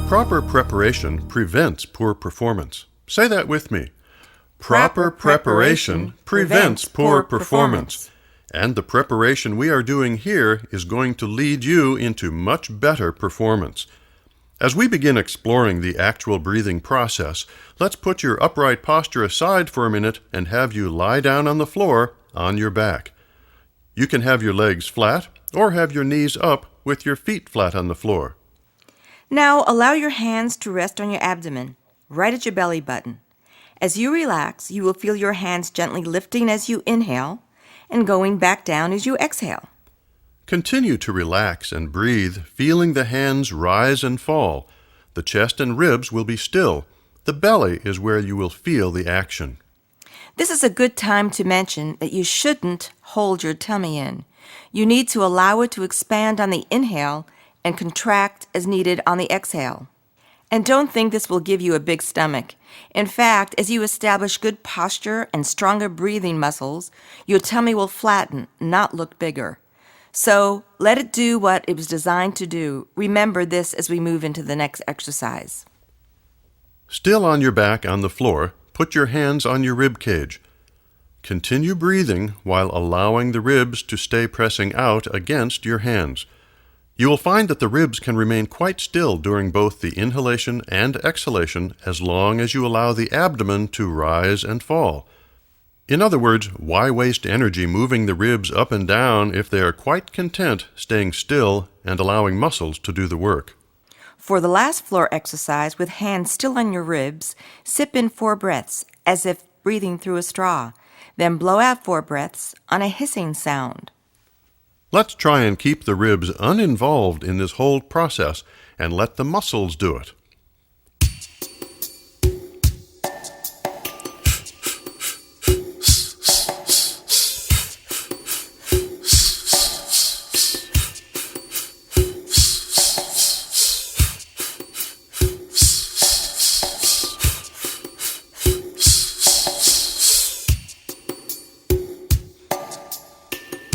Proper preparation prevents poor performance. Say that with me. Proper preparation prevents poor performance. And the preparation we are doing here is going to lead you into much better performance. As we begin exploring the actual breathing process, let's put your upright posture aside for a minute and have you lie down on the floor on your back. You can have your legs flat or have your knees up with your feet flat on the floor. Now allow your hands to rest on your abdomen, right at your belly button. As you relax, you will feel your hands gently lifting as you inhale and going back down as you exhale. Continue to relax and breathe, feeling the hands rise and fall. The chest and ribs will be still. The belly is where you will feel the action. This is a good time to mention that you shouldn't hold your tummy in. You need to allow it to expand on the inhale and contract as needed on the exhale. And don't think this will give you a big stomach. In fact, as you establish good posture and stronger breathing muscles, your tummy will flatten, not look bigger. So let it do what it was designed to do. Remember this as we move into the next exercise. Still on your back on the floor, put your hands on your rib cage. Continue breathing while allowing the ribs to stay pressing out against your hands. You will find that the ribs can remain quite still during both the inhalation and exhalation as long as you allow the abdomen to rise and fall. In other words, why waste energy moving the ribs up and down if they are quite content staying still and allowing muscles to do the work? For the last floor exercise, with hands still on your ribs, sip in 4 breaths as if breathing through a straw. Then blow out 4 breaths on a hissing sound. Let's try and keep the ribs uninvolved in this whole process and let the muscles do it.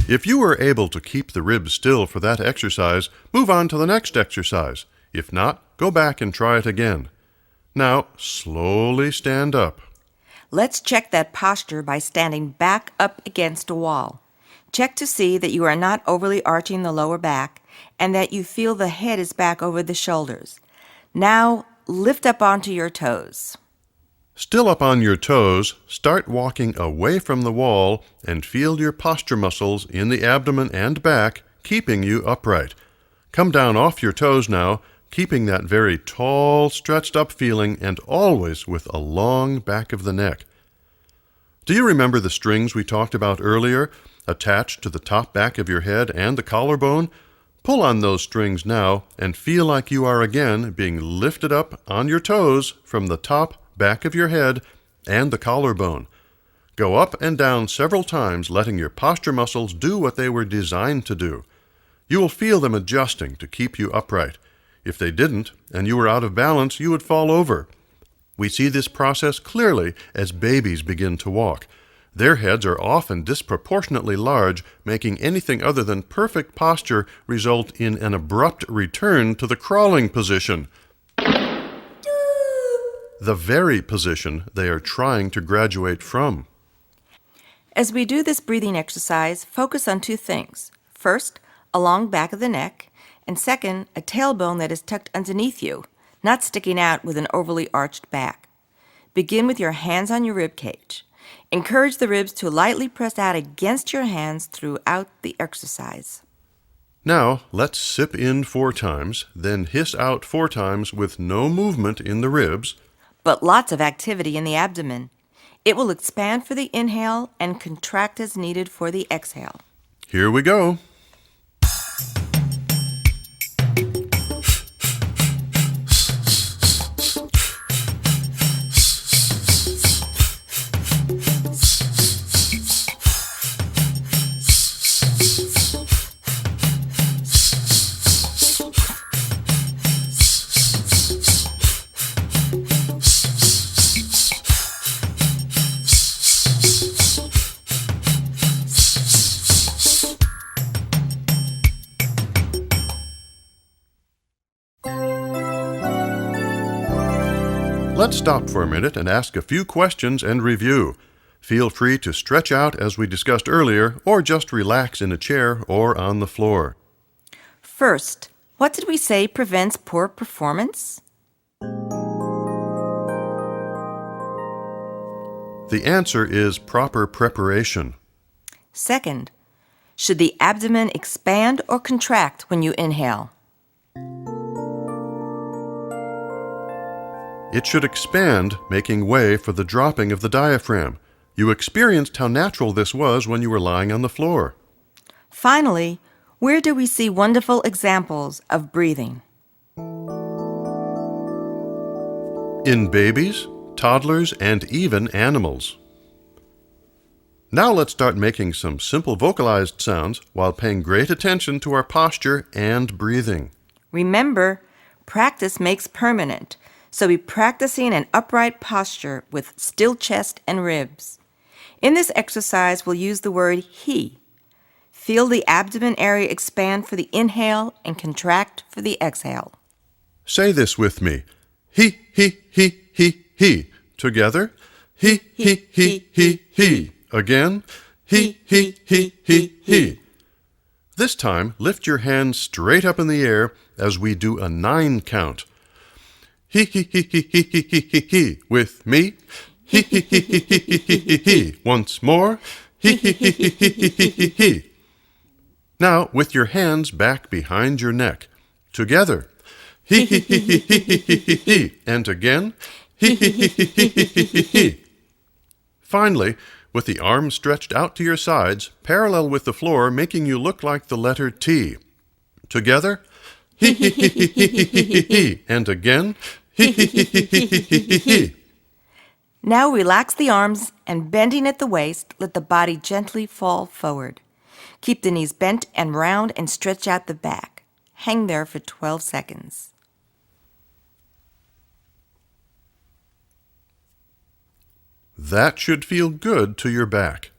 If you were able to keep the ribs still for that exercise, move on to the next exercise. If not, go back and try it again. Now, slowly stand up. Let's check that posture by standing back up against a wall. Check to see that you are not overly arching the lower back and that you feel the head is back over the shoulders. Now, lift up onto your toes. Still up on your toes, start walking away from the wall and feel your posture muscles in the abdomen and back keeping you upright. Come down off your toes now, keeping that very tall, stretched up feeling and always with a long back of the neck. Do you remember the strings we talked about earlier, attached to the top back of your head and the collarbone? Pull on those strings now and feel like you are again being lifted up on your toes from the top back of your head and the collarbone. Go up and down several times, letting your posture muscles do what they were designed to do. You will feel them adjusting to keep you upright. If they didn't, and you were out of balance, you would fall over. We see this process clearly as babies begin to walk. Their heads are often disproportionately large, making anything other than perfect posture result in an abrupt return to the crawling position, the very position they are trying to graduate from. As we do this breathing exercise, focus on 2 things. First, a long back of the neck, and second, a tailbone that is tucked underneath you, not sticking out with an overly arched back. Begin with your hands on your rib cage. Encourage the ribs to lightly press out against your hands throughout the exercise. Now, let's sip in 4 times, then hiss out 4 times with no movement in the ribs, but lots of activity in the abdomen. It will expand for the inhale and contract as needed for the exhale. Here we go. Let's stop for a minute and ask a few questions and review. Feel free to stretch out as we discussed earlier, or just relax in a chair or on the floor. First, what did we say prevents poor performance? The answer is proper preparation. Second, should the abdomen expand or contract when you inhale? It should expand, making way for the dropping of the diaphragm. You experienced how natural this was when you were lying on the floor. Finally, where do we see wonderful examples of breathing? In babies, toddlers, and even animals. Now let's start making some simple vocalized sounds while paying great attention to our posture and breathing. Remember, practice makes permanent, so be practicing an upright posture with still chest and ribs. In this exercise, we'll use the word he. Feel the abdomen area expand for the inhale and contract for the exhale. Say this with me. He, he, he, he, he. Together. He, he, he, he, he. Again. He, he, he, he, he. This time, lift your hands straight up in the air as we do a 9 count. He, he, he, he, he, he, he, he, he. With me. He, he, he, he, he, he, he, he, he. Once more. He, he, he, he, he, he, he, he, he. Now, with your hands back behind your neck. Together. He, he, he, he, he, he, he, he, he. And again. He, he, he, he, he, he, he, he. Finally, with the arms stretched out to your sides, parallel with the floor, making you look like the letter T. Together. He, he, he, he, he, he, he, he, he. And again. He, he, he, he, he, he, he, he, he. Now relax the arms and bending at the waist, let the body gently fall forward. Keep the knees bent and round and stretch out the back. Hang there for 12 seconds. That should feel good to your back.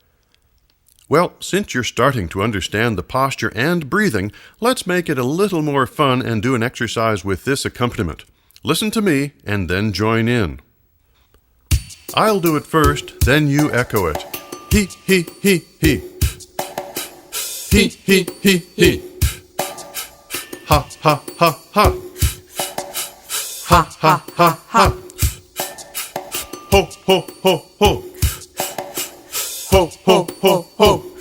Well, since you're starting to understand the posture and breathing, let's make it a little more fun and do an exercise with this accompaniment. Listen to me and then join in. I'll do it first, then you echo it. He, he, he, he. He, he, he, he. Ha, ha, ha, ha. Ha, ha, ha, ha. Ho, ho, ho, ho. Ho, ho, ho, ho.